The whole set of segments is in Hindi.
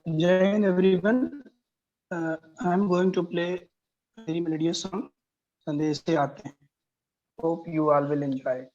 Jai Hind everyone. I'm going to play a very melodious song. Sandesh se aate hain. Hope you all will enjoy it.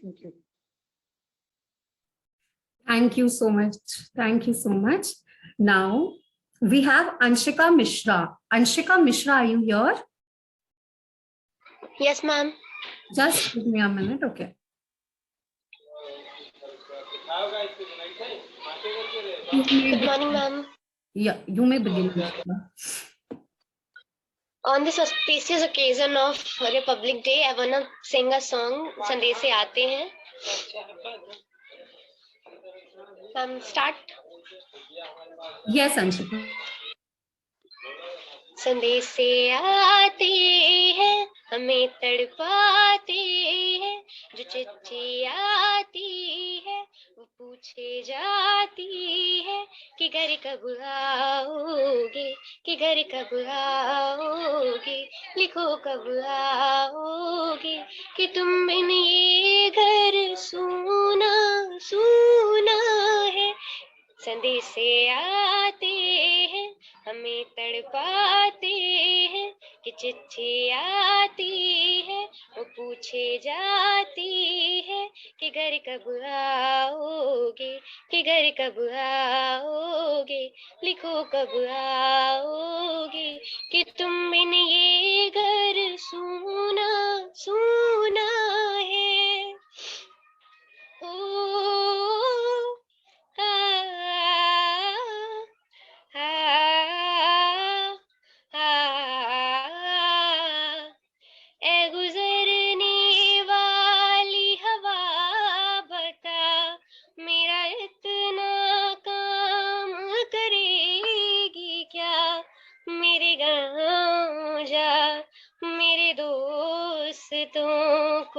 Thank you. Thank you so much. Thank you so much. Now we have Anshika Mishra. Anshika Mishra, are you here? Yes, ma'am. Just give me a minute, okay. Good morning, ma'am. Yeah, you may begin, Anshika. On this auspicious occasion of Republic Day, I wanna sing a song, Sandesh se aate hain. Start. Yes, Anshika. संदेश से आते हैं हमें तड़पाते हैं, जो चिट्ठी आती है वो पूछे जाती है कि घर कब आओगे, कि घर कब आओगे, लिखो कब आओगे, कि तुम बिन ये घर सूना सूना है। संदेश से आते हैं हमें तड़पाते हैं, कि चिट्ठी आती है वो पूछे जाती है कि घर कब आओगे, कि घर कब आओगे, लिखो कब आओगे, कि तुम बिन ये घर सूना सूना है। ओ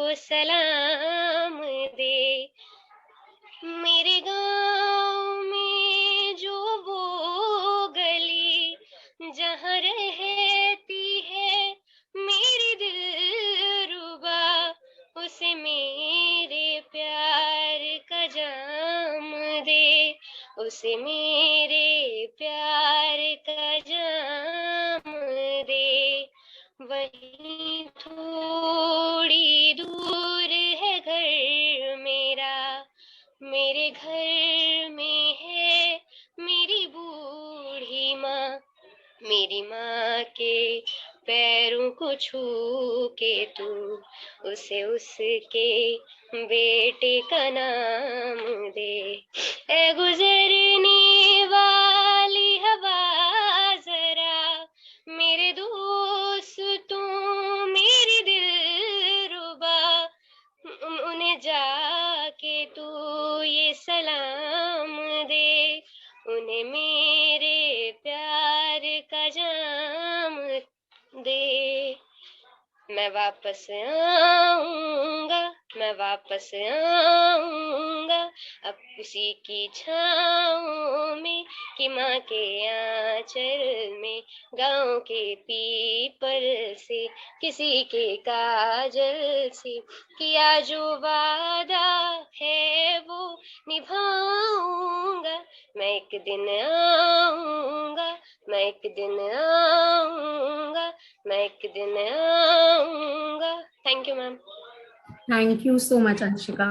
को सलाम दे। मेरे गांव में जो वो गली जहाँ रहती है मेरी दिलरुबा, उसे मेरे प्यार का जाम दे, उसे मेरे प्यार का जाम दे। वहीं थोड़ी दूर है घर मेरा, मेरे घर में है मेरी बूढ़ी माँ, मेरी माँ के पैरों को छू के तू उसे उसके बेटे का नाम दे। ए गुजरने वाली हवा जरा, मेरे दोस्तों मेरी दिलरुबा, उन्हें जाके तू ये सलाम दे, उन्हें मेरे प्यार का जाम दे। मैं वापस आऊंगा, मैं वापस आऊंगा अब उसी की छाँव में कि माँ के आंचल में, गाँव के पीपल से, किसी के काजल से, किया जो वादा है वो निभाऊंगा। मैं एक दिन आऊंगा, मैं एक दिन आऊंगा, मैं एक दिन आऊंगा। Thank you ma'am. Thank you so much, Anshika.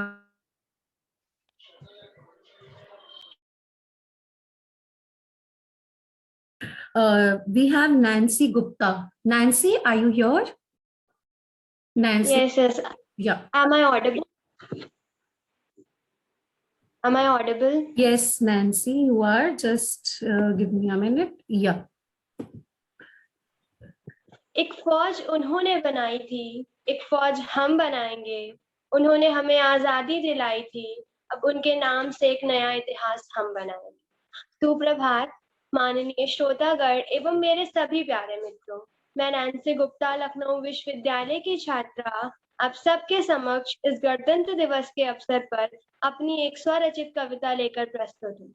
We have Nancy Gupta. Nancy, are you here? Nancy. Yes, yes. Yeah. Am I audible? Am I audible? Yes, Nancy, you are. Just give me a minute. Yeah. एक फौज उन्होंने बनाई थी, एक फौज हम बनाएंगे। उन्होंने हमें आजादी दिलाई थी, अब उनके नाम से एक नया इतिहास हम बनाएंगे। सुप्रभात माननीय श्रोतागण एवं मेरे सभी प्यारे मित्रों, मैं नैन्सी गुप्ता लखनऊ विश्वविद्यालय की छात्रा आप सबके समक्ष इस गणतंत्र दिवस के अवसर पर अपनी एक स्वरचित कविता लेकर प्रस्तुत हूँ।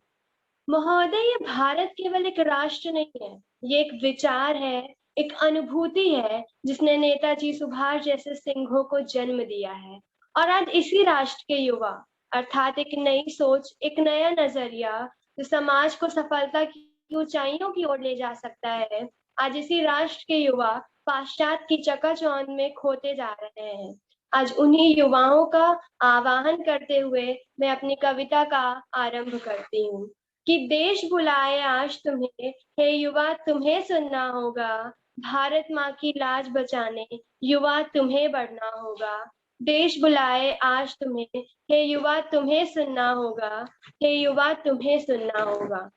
महोदय, ये भारत केवल एक राष्ट्र नहीं है, ये एक विचार है, एक अनुभूति है जिसने नेताजी सुभाष जैसे सिंहों को जन्म दिया है। और आज इसी राष्ट्र के युवा अर्थात एक नई सोच, एक नया नजरिया जो समाज को सफलता की ऊंचाइयों की ओर ले जा सकता है, आज इसी राष्ट्र के युवा पाश्चात्य की चकाचौंध में खोते जा रहे हैं। आज उन्हीं युवाओं का आह्वान करते हुए मैं अपनी कविता का आरंभ करती हूँ कि देश बुलाए आज तुम्हें, हे युवा तुम्हें सुनना होगा, भारत माँ की लाज बचाने युवा तुम्हें बढ़ना होगा। देश बुलाए आज तुम्हें, हे युवा तुम्हें सुनना होगा, हे युवा तुम्हें सुनना होगा।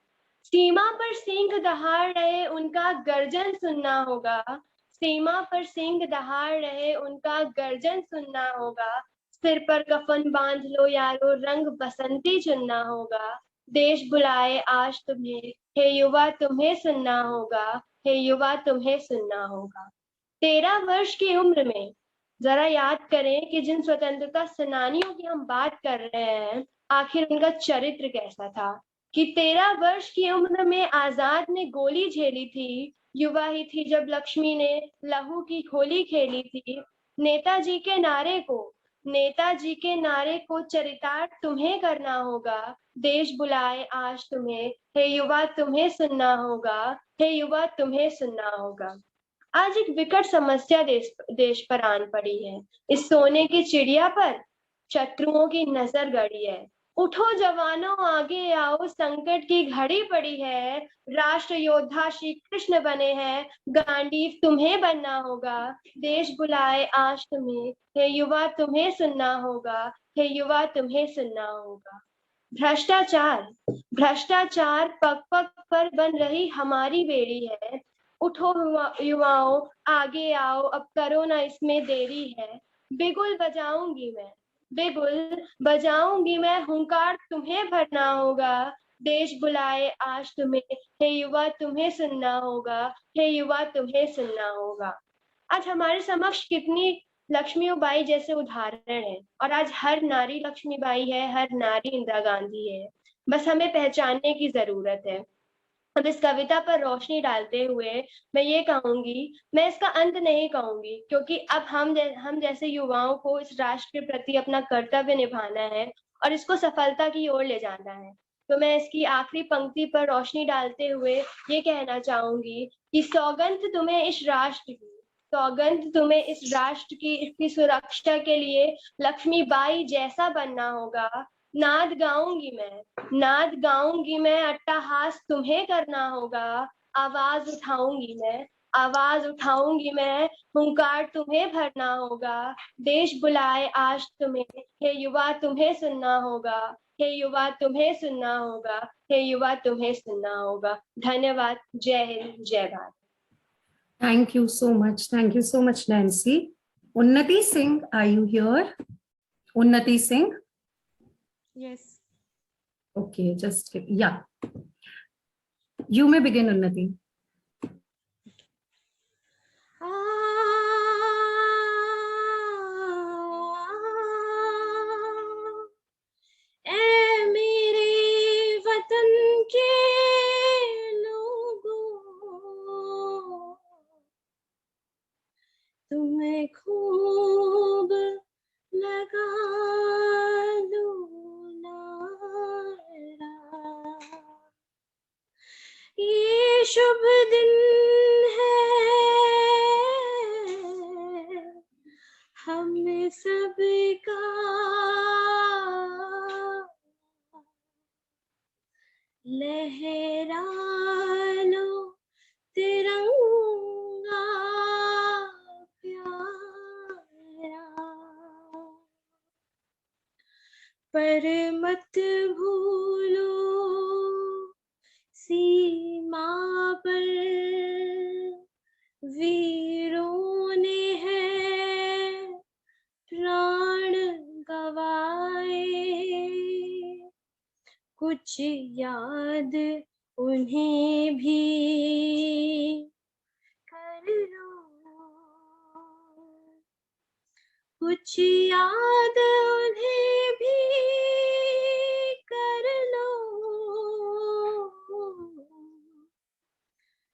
सीमा पर सिंह दहाड़ रहे उनका गर्जन सुनना होगा, सीमा पर सिंह दहाड़ रहे उनका गर्जन सुनना होगा। सिर पर कफन बांध लो यारो, रंग बसंती चुनना होगा। देश बुलाए आज तुम्हें, हे युवा तुम्हें सुनना होगा, हे युवा तुम्हें सुनना होगा। 13 वर्ष की उम्र में जरा याद करें कि जिन स्वतंत्रता सेनानियों की हम बात कर रहे हैं, आखिर उनका चरित्र कैसा था। कि 13 वर्ष की उम्र में आजाद ने गोली झेली थी, युवा ही थी जब लक्ष्मी ने लहू की होली खेली थी। नेताजी के नारे को चरितार्थ तुम्हें करना होगा। देश बुलाए आज तुम्हें, हे युवा तुम्हें सुनना होगा, हे युवा तुम्हें सुनना होगा। आज एक विकट समस्या देश पर आन पड़ी है। इस सोने की चिड़िया पर शत्रुओं की नजर गड़ी है। उठो जवानों आगे आओ, संकट की घड़ी पड़ी है। राष्ट्र योद्धा श्री कृष्ण बने हैं, गांडीव तुम्हें बनना होगा। देश बुलाए आज तुम्हें, हे युवा तुम्हें सुनना होगा, हे युवा तुम्हें सुनना होगा। भ्रष्टाचार पग पग पर बन रही हमारी बेड़ी है। उठो युवाओं आगे आओ, अब करो ना इसमें देरी है। बिगुल बजाऊंगी मैं, हुंकार तुम्हें भरना होगा। देश बुलाए आज तुम्हें, हे युवा तुम्हें सुनना होगा, हे युवा तुम्हें सुनना होगा। आज हमारे समक्ष कितनी लक्ष्मीबाई जैसे उदाहरण है, और आज हर नारी लक्ष्मीबाई है, हर नारी इंदिरा गांधी है। बस हमें पहचानने की जरूरत है। अब इस कविता पर रोशनी डालते हुए मैं ये कहूंगी, मैं इसका अंत नहीं कहूंगी, क्योंकि अब हम जैसे युवाओं को इस राष्ट्र के प्रति अपना कर्तव्य निभाना है और इसको सफलता की ओर ले जाना है। तो मैं इसकी आखिरी पंक्ति पर रोशनी डालते हुए ये कहना चाहूंगी कि सौगंध तुम्हें इस राष्ट्र की, सौगंध तुम्हें इस राष्ट्र की, इसकी सुरक्षा के लिए लक्ष्मीबाई जैसा बनना होगा। नाद गाऊंगी मैं, नाद गाऊंगी मैं, अट्टहास तुम्हें करना होगा। आवाज उठाऊंगी मैं, आवाज उठाऊंगी मैं, हुंकार तुम्हें भरना होगा। देश बुलाए आज तुम्हें, हे युवा तुम्हें सुनना होगा। हे युवा तुम्हें सुनना होगा। हे युवा तुम्हें सुनना होगा। धन्यवाद। जय हिंद, जय Bharat. Thank you so much. Thank you so much, Nancy. Unnati Singh, are you here? Unnati Singh? Yes. Okay, just, yeah. You may begin, Unnati. ऐ मेरे वतन के लोगों, तुम्हें खूब लगा लो नारा। ये शुभ दिन है हम सबका, लहरा लो तिरंगा प्यारा, पर मत भूलो सीमा पर वीरों ने है प्राण गवाए। कुछ याद उन्हें भी कर लो, कुछ याद उन्हें भी कर लो,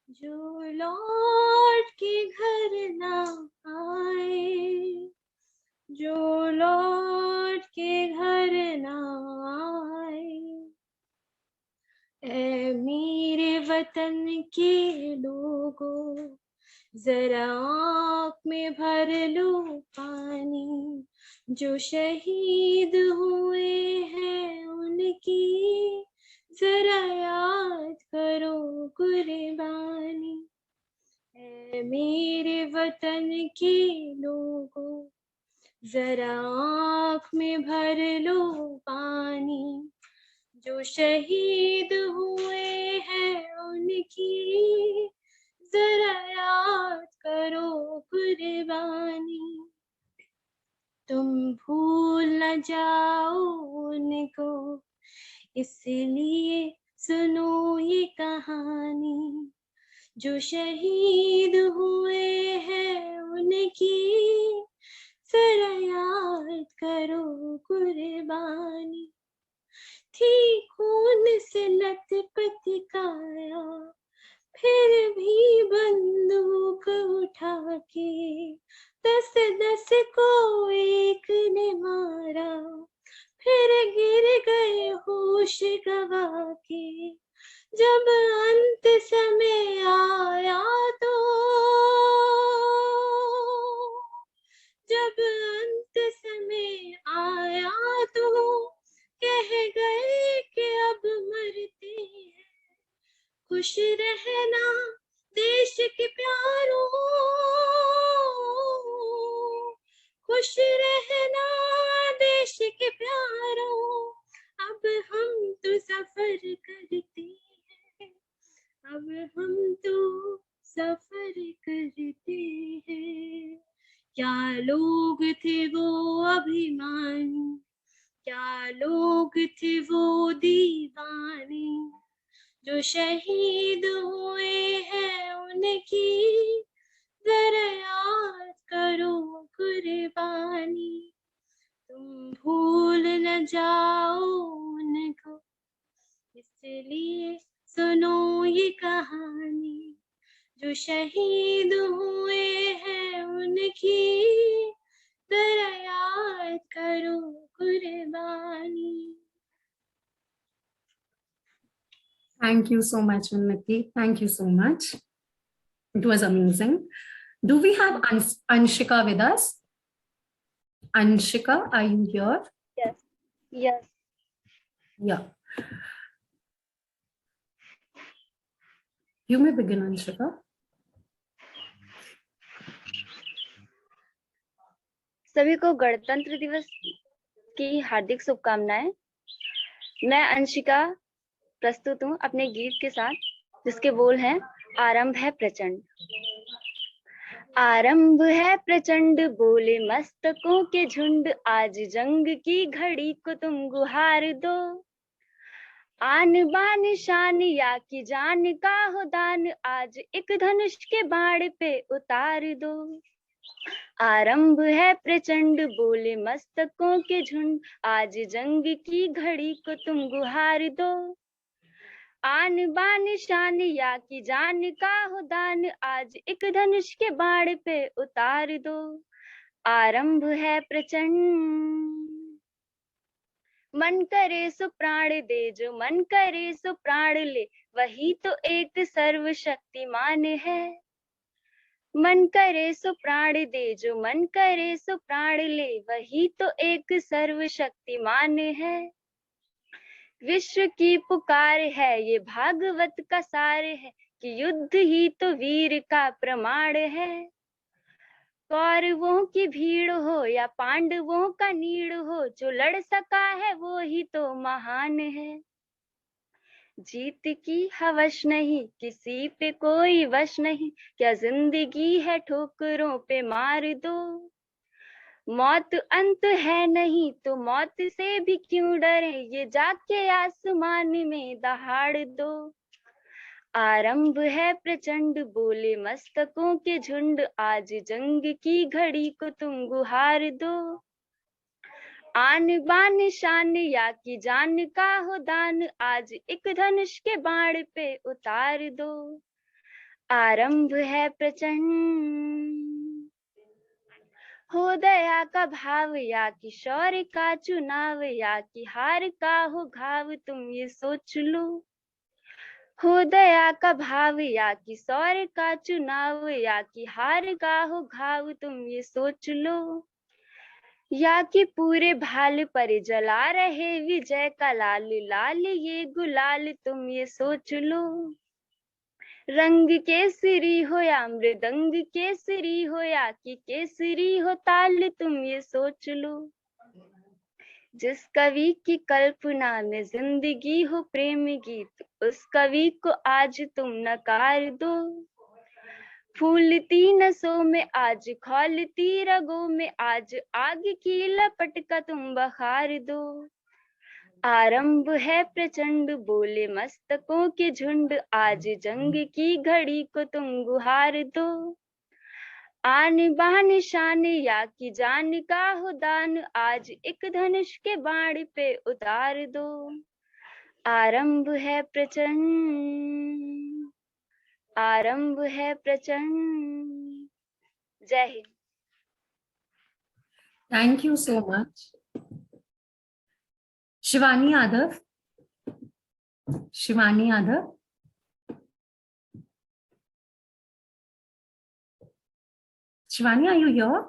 जो लौट के घर ना आए, जो लौट के घर ना आए। ऐ मेरे वतन के लोगों, जरा आँख में भर लो पानी, जो शहीद हुए हैं उनकी जरा याद करो कुर्बानी। ऐ मेरे वतन के लोगों, जरा आँख में भर लो पानी, जो शहीद हुए हैं उनकी जरा याद करो कुर्बानी। तुम भूल न जाओ उनको, इसलिए सुनो ये कहानी, जो शहीद हुए हैं उनकी जरा याद करो कुर्बानी। थी खून से लथपथ काया, फिर भी बंदूक उठा के 10-10 को एक ने मारा, फिर गिर गए होश गवा के। जब अंत समय आया तो, जब अंत समय आया तो कह गए कि अब मरते हैं। खुश रहना देश के प्यारों, खुश रहना देश के प्यारों, अब हम तो सफर करते हैं, अब हम तो सफर करते हैं। क्या लोग थे वो अभिमानी, क्या लोग थे वो दीवाने, जो शहीद हुए हैं उनकी जरा याद करो कुर्बानी, तुम भूल न जाओ उनको, इसलिए सुनो ये कहानी। जो शहीद हुए हैं उनकी जरा याद करो कुर्बानी। Thank you so much, Unnati. Thank you so much. It was amazing. Do we have Anshika with us? Anshika, are you here? Yes. Yeah. You may begin, Anshika. सभी को गणतंत्र दिवस की हार्दिक शुभकामनाएं। मैं अंशिका प्रस्तुत हूँ अपने गीत के साथ, जिसके बोल हैं आरंभ है प्रचंड। आरंभ है प्रचंड बोले मस्तकों के झुंड, आज जंग की घड़ी को तुम गुहार दो। आन बान शान या की जान का हो दान, आज एक धनुष के बाण पे उतार दो। आरंभ है प्रचंड बोले मस्तकों के झुंड, आज जंग की घड़ी को तुम गुहार दो। आन बान शान या की जान का हो दान, आज एक धनुष के बाण पे उतार दो। आरंभ है प्रचंड। मन करे सो प्राण दे, जो मन करे सो प्राण ले, वही तो एक सर्वशक्तिमान है। मन करे सो प्राण दे, जो मन करे सो प्राण ले, वही तो एक सर्वशक्तिमान है। विश्व की पुकार है ये भागवत का सार है, कि युद्ध ही तो वीर का प्रमाण है। कौरवों की भीड़ हो या पांडवों का नीड़ हो, जो लड़ सका है वो ही तो महान है। जीत की हवस नहीं किसी पे कोई वश नहीं, क्या जिंदगी है ठोकरों पे मार दो। मौत अंत है नहीं तो मौत से भी क्यों डरे, ये जाके आसमान में दहाड़ दो। आरंभ है प्रचंड बोले मस्तकों के झुंड, आज जंग की घड़ी को तुम गुहार दो। आन बान शान या की जान का हो दान, आज एक धनुष के बाण पे उतार दो। आरंभ है प्रचंड। हो दया का भाव या कि शौर्य का चुनाव, या कि हार का हो घाव, तुम ये सोच लो। हो दया का भाव या कि शौर्य का चुनाव, या कि हार का हो घाव, तुम ये सोच लो। या कि पूरे भाल पर जला रहे विजय का लाल, लाल ये गुलाल, तुम ये सोच लो। रंग केसरी हो या मृदंग केसरी हो, या कि केसरी हो ताल, तुम ये सोच लो। जिस कवि की कल्पना में जिंदगी हो प्रेम गीत, उस कवि को आज तुम नकार दो। फूलती नसों में आज खौलती रगों में, आज आग की लपट का तुम बखार दो। आरंभ है प्रचंड बोले मस्तकों के झुंड, आज जंग की घड़ी को तुम गुहार दो। आन बान शान या की जान का हो दान, आज एक धनुष के बाण पे उतार दो। आरंभ है प्रचंड, आरंभ है प्रचंड। जय Hind. Thank you so much. Shivani Yadav. Shivani Yadav. Shivani, are you here?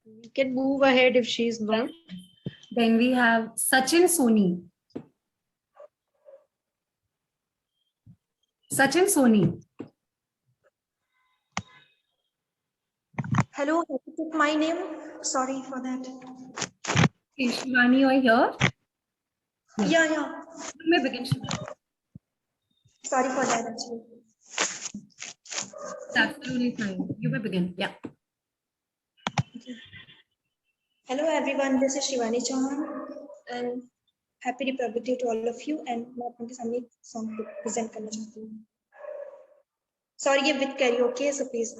You can move ahead if she is not. Then we have Sachin Soni. Sachin Soni. Hello, I took my name. Sorry for that. Okay, Shivani, you are here? Yeah. You may begin, Shivani. Sorry for that, actually. It's absolutely fine. You may begin. Yeah. Hello, everyone. This is Shivani Chauhan, and happy Republic Day to all of you. And मैं आपके सामने एक song present करना चाहती हूँ. Sorry, ये with karaoke, so please.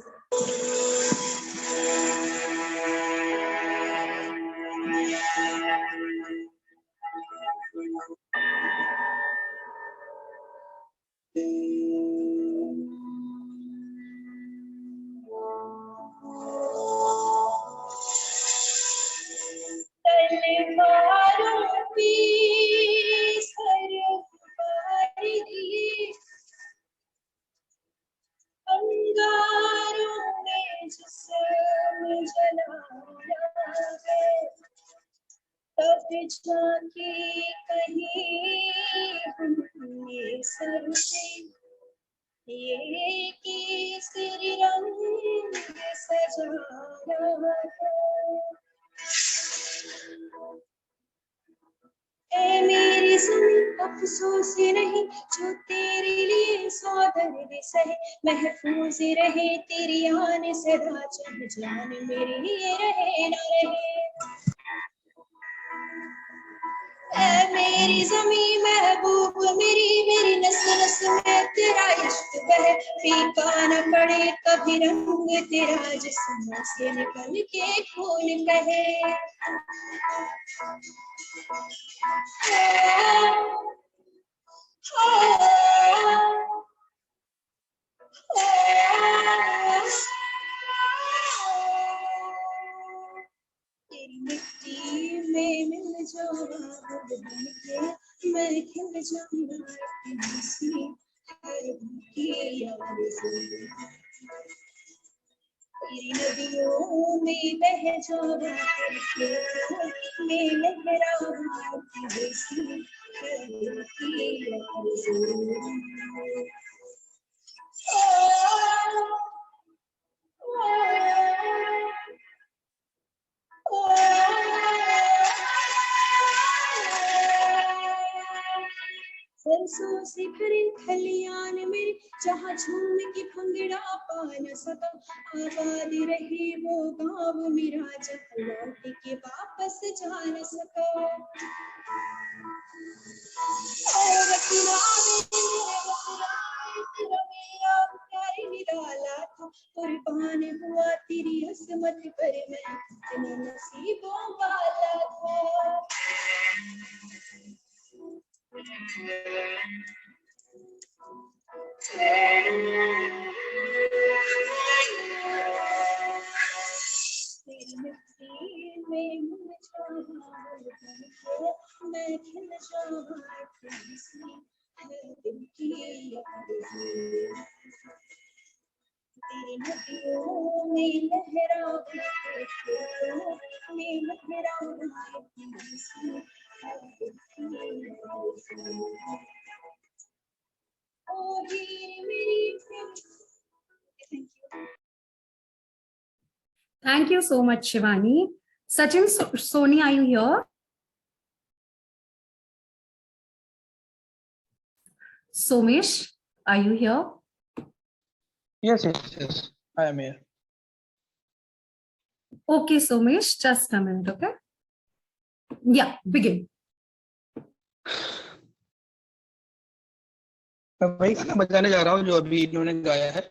अंगारों में जिस्म जलाया है, तब जाके कहीं हमने सर पे ये केसरी रंग सजाया है। ऐ मेरी ज़मीं अफसोस नहीं जो तेरे लिए सौ दर्द सहे, महफूज रहे तेरी आन सदा, चाहे जान मेरी ये रहे न रहे। ऐ मेरी ज़मीं महबूब मेरी, मेरी नस नस में तेरा इश्क बहे, फीका न पड़े कभी रंग तेरा जिस्म से निकल के खून कहे। तेरी मिट्टी में मिल जाऊं बन के, मैं खिल जाऊंगा किसी हर की आरज़ू। तेरी नदियों में बह जाऊंगा करके, मैं लहराऊंगा किसी हर की आरज़ू। सरसों से भरे खलियान मेरे, जहाँ झूम के भंगड़ा पा न सका, आबाद रहे वो गाँव मेरा, जहाँ लौट के वापस जा न सका। निराला था कुर्बान हुआ तेरी अजमत पर, मैं कितने नसीबों वाला था। तेरी मिट्टी में मिल जाऊंगा मैं खिल जाऊंगा किसी हर दिल की आरज़ू। तेरी नदियों में लहराऊंगा मैं लहराऊंगा किसी हर दिल की आरज़ू। ओ हीरे मेरी प्रेम। Thank you. Thank you so much, Shivani. Sachin, Soni, are you here? Somesh, are you here? Yes, yes, yes. I am here. Okay, Somesh, just a minute, okay? Yeah, begin. मैं वही गाना बजाने जा रहा हूँ जो अभी इन्होंने गाया है।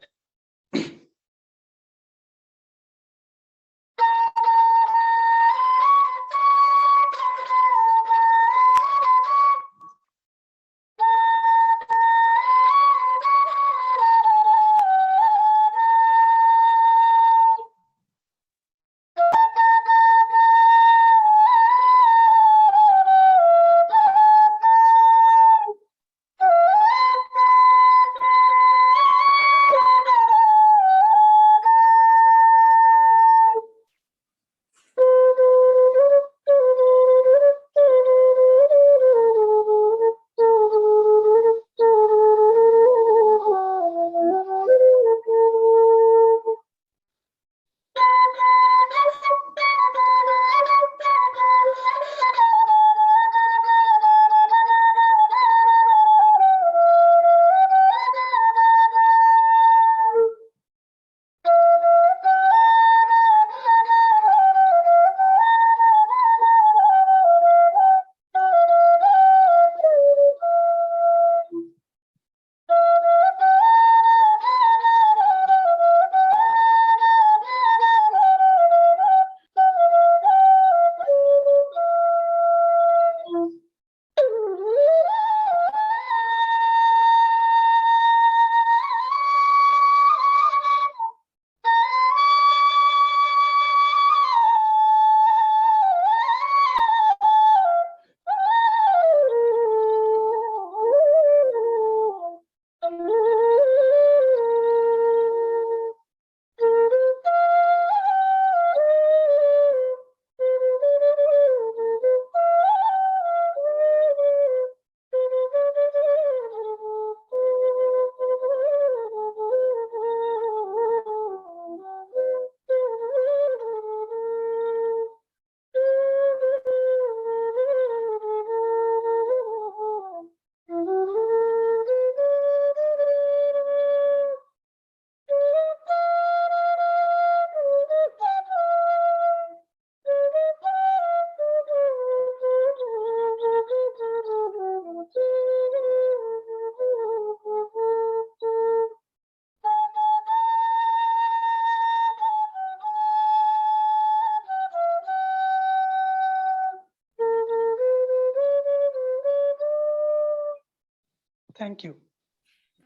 Thank you.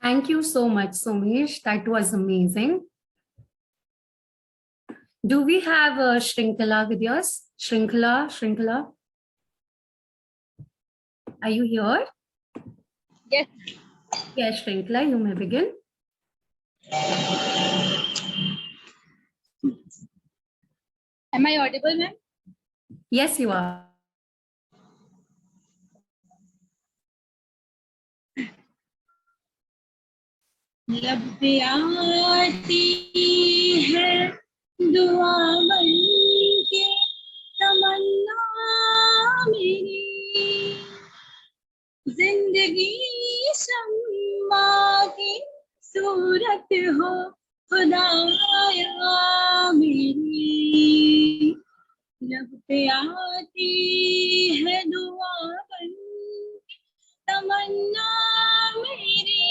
Thank you so much, Somesh. That was amazing. Do we have Shrinkala with us? Shrinkala? Are you here? Yes. Yes, Shrinkala, you may begin. Am I audible, ma'am? Yes, you are. लब पे आती है दुआ बन के तमन्ना मेरी, जिंदगी शम्मा की सूरत हो खुदाया मेरी। लब पे आती है दुआ बन के तमन्ना मेरी,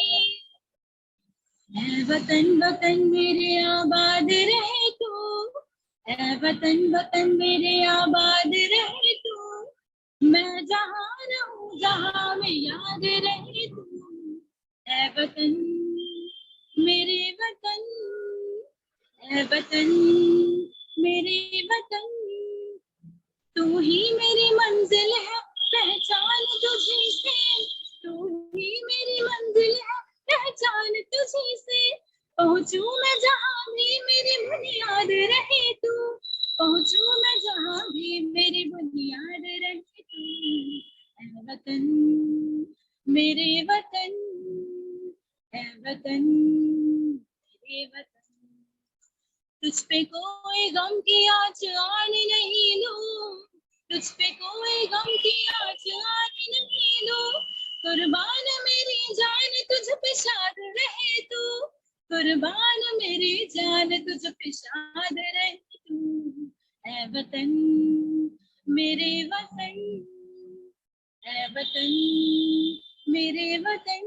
ऐ वतन वतन मेरे आबाद रहे तू, ऐ वतन वतन मेरे आबाद रहे तू, मैं जहाँ रहूं जहाँ में याद रहे तू, ऐ वतन मेरे वतन, ऐ वतन मेरे वतन, तू ही मेरी मंजिल है पहचान तुझी से, तू ही मेरी मंजिल है पहचान तुझी से, पहुंचूं मैं जहाँ भी मेरी बुनियाद रहे तू, पहुंचूं मैं जहाँ भी मेरी बुनियाद रहे तू, ऐ वतन मेरे वतन, ऐ वतन मेरे वतन, तुझ पे कोई गम की आँच आने नहीं दूं, तुझ पे कोई गम की आँच आने नहीं दूं, कुर्बान मेरी जान तुझ पे शाद रहे तू, कुर्बान मेरी जान तुझ पे शाद रहे तू, ऐ वतन मेरे वतन, ऐ वतन मेरे वतन,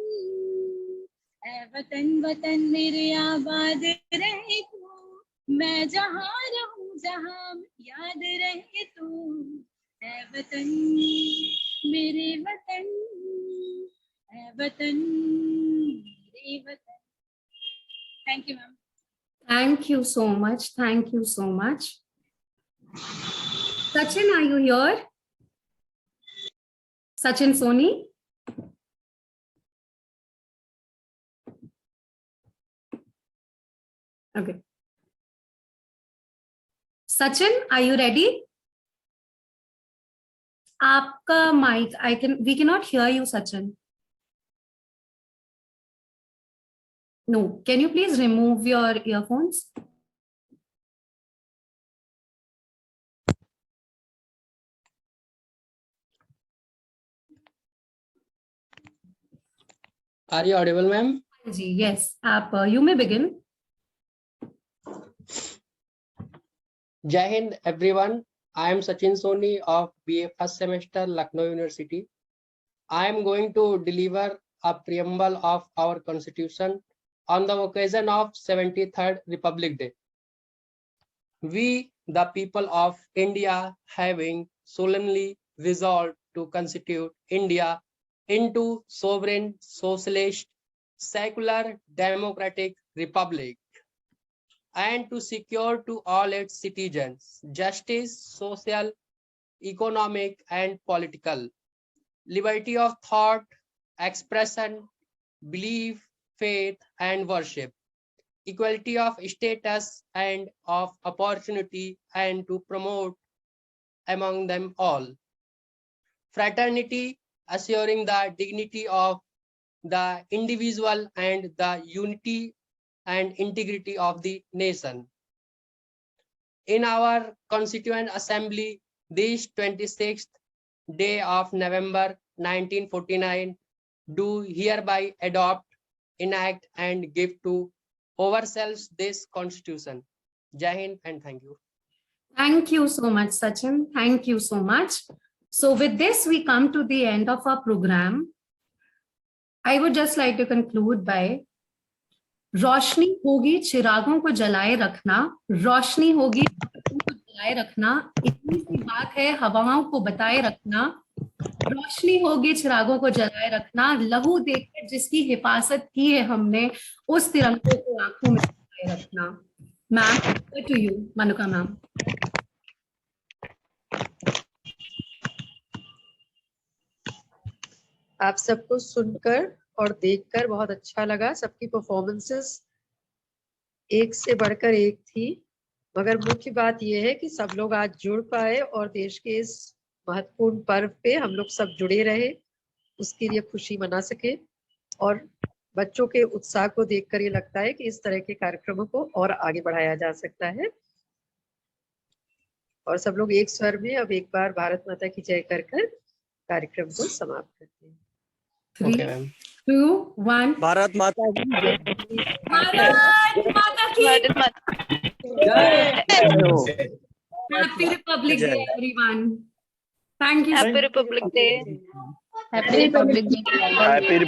ऐ वतन वतन मेरे आबाद रहे तू, मैं जहाँ रहूं जहाँ याद रहे तू, ऐ वतन मेरे वतन, ऐ वतन मेरे वतन। Thank you, ma'am. Thank you so much. Thank you so much. Sachin, are you here? Sachin Soni? Okay. Sachin, are you ready? Aapka mic, we cannot hear you, Sachin. No, can you please remove your earphones? Are you audible, ma'am? Yes, you may begin. Jai Hind, everyone. I am Sachin Soni of BA first semester, Lucknow University. I am going to deliver a preamble of our Constitution on the occasion of 73rd Republic Day. We, the people of India, having solemnly resolved to constitute India into sovereign, socialist, secular, democratic republic, and to secure to all its citizens justice, social, economic, and political, liberty of thought, expression, belief, faith, and worship, equality of status and of opportunity, and to promote among them all fraternity, assuring the dignity of the individual and the unity and integrity of the nation. In our Constituent Assembly, this 26th day of November 1949, do hereby adopt, enact, and give to ourselves this Constitution. Jai Hind and thank you. Thank you so much, Sachin. Thank you so much. So with this, we come to the end of our program. I would just like to conclude by रोशनी होगी चिरागों को जलाए रखना, रोशनी होगी चिरागों को जलाए रखना, इतनी सी बात है हवाओं को बताए रखना, रोशनी होगी चिरागों को जलाए रखना, लहू देखकर जिसकी हिफाजत की है हमने, उस तिरंगे को आंखों में जलाए रखना। Ma'am, to you Manuka ma'am. आप सबको सुनकर और देखकर बहुत अच्छा लगा। सबकी परफॉर्मेंसेस एक से बढ़कर एक थी, मगर मुख्य बात यह है कि सब लोग आज जुड़ पाए और देश के इस महत्वपूर्ण पर्व पे हम लोग सब जुड़े रहे, उसके लिए खुशी मना सके। और बच्चों के उत्साह को देखकर ये लगता है कि इस तरह के कार्यक्रमों को और आगे बढ़ाया जा सकता है। और सब लोग एक स्वर में अब एक बार भारत माता की जय कर कर कार्यक्रम को समाप्त करते हैं। 3, 2, 1। भारत माता की जय। भारत माता की जय। Happy Republic day everyone. Thank you. Happy Republic day. Happy